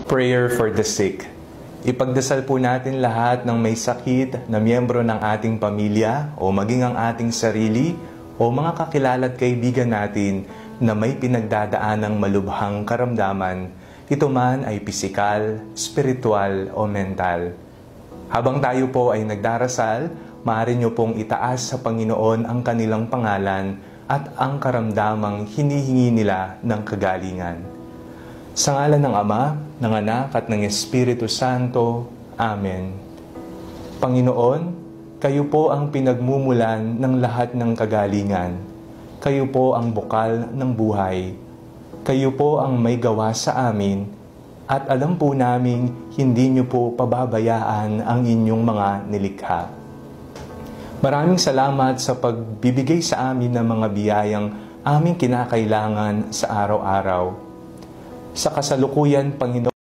Prayer for the sick. Ipagdasal po natin lahat ng may sakit na miyembro ng ating pamilya o maging ang ating sarili o mga kakilala at kaibigan natin na may pinagdadaanang malubhang karamdaman, ito man ay pisikal, spiritual o mental. Habang tayo po ay nagdarasal, maaari nyo pong itaas sa Panginoon ang kanilang pangalan at ang karamdamang hinihingi nila ng kagalingan. Sa ngalan ng Ama, ng Anak at ng Espiritu Santo. Amen. Panginoon, kayo po ang pinagmumulan ng lahat ng kagalingan. Kayo po ang bukal ng buhay. Kayo po ang may gawa sa amin at alam po naming hindi niyo po pababayaan ang inyong mga nilikha. Maraming salamat sa pagbibigay sa amin ng mga biyayang aming kinakailangan sa araw-araw. Sa kasalukuyan, Panginoon,